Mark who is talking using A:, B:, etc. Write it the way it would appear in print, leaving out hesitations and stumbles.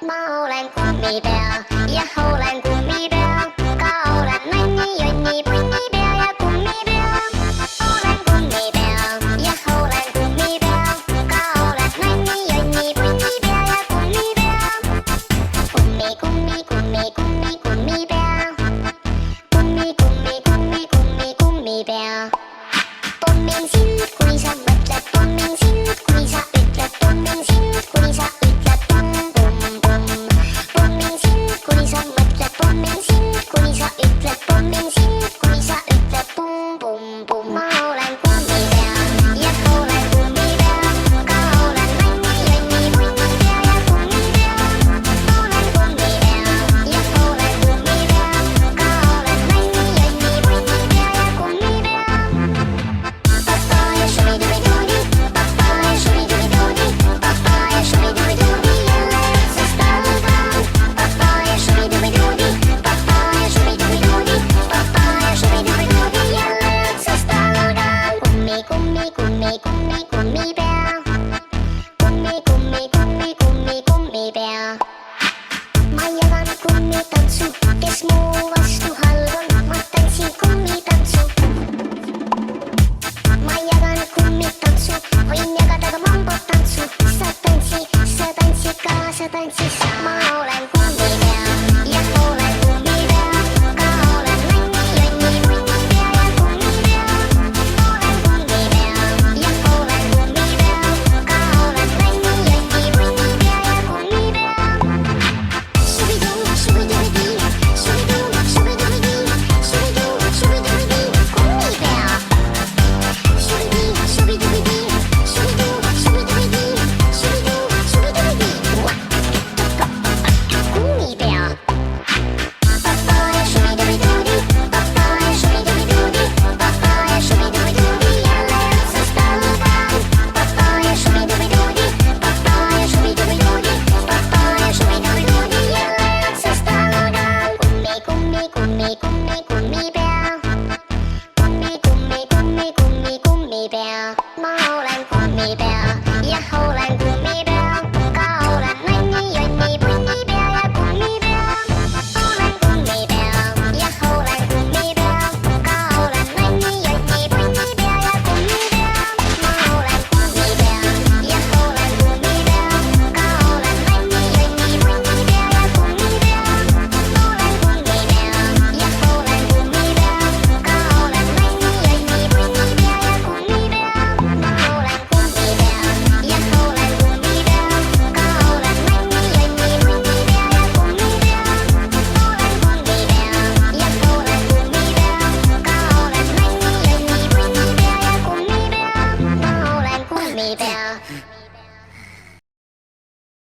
A: Ma olen kummipea ja olen kummipea, ka olen nänni, jonni, punnipea ja kummipea. Olen kummipea ja olen kummipea, ka olen nänni, jonni, punnipea ja kummipea. Kummi, kummi, kummi, kummi, kummipea. Kummi, kummi, kummi, kummi, kummipea. Pommin sind, kuni sa mõtled, pommin sind, kuni sa ütled, pommin sind, kuni sa ütled pumm, pumm, pumm. Pommin sind, kuni sa mõtled, pommin sind, kuni sa ütled, pommin sind, kuni sa ütled pumm, pumm, pumm. Ma olen kummipea ja olen kummipea, ka olen nänni, jonni, punnipea ja kummipea. Olen kummipea ja olen kummipea, ka olen nänni, jonni, punnipea ja kummipea. Papaya shubidubidoodi, papaya shubidubidoodi, papaya shubidubidoodi, jälle otsast algan. Papaya shubidubidoodi, papaya shubidubidoodi, papaya shubidubidoodi, jälle otsast algan. Kummi, kummi, kummi, kummi, kummipea. Kummi, kummi, kummi, kummi, kummipea. Ma jagan kummitantsu, kes mu vastu halb on, ma tantsin kummitantsu. Ma jagan kummitantsu, võin jagada ka mambotantsu. Sa tantsid ka, sa tantsid sa. Ma olen kummipea ja olen kummipea, ka olen nänni, jonni, punnipea ja kummipea. Olen kummipea ja olen kummipea, ka olen nänni, jonni, punnipea ja kummipea. Shubiduu, shubidubidii, shubiduu, shubidubidii, shubiduu, shubidubidii, kummipea. Shubidii, shubidubidii, shubiduu, shubidubidii, shubiduu, shubidubidii, kummipea. Papaya shubidubidoodi, papaya shubidubidoodi, papaya shubidubidoodi, jälle otsast algan. Papaya shubidubidoodi, papaya shubidubidoodi, papaya shubidubidoodi, jälle otsast algan. Kummi, kummi, kummi, kummi, kummipea. Kummi, kummi, kummi, kummi, kummipea. Ma olen kummipea ja olen kummipea, ka olen nänni, jonni, punnipea ja kummipea. Olen kummipea ja olen kummipea, ka olen nänni, jonni, punnipea ja kummipea. Ma olen kummipea ja olen kummipea, ka olen nänni, jonni, punnipea ja kummipea. Olen kummipea ja olen kummipea, ka olen nänni, jonni, punnipea ja kummipea. Ma olen kummipea ja olen kummipea, ka olen nänni, jonni, punnipea ja kummipea. Olen kummipea ja olen kummipea, ka olen nänni, jonni, punnipea ja kummipea. Ma olen kummipea.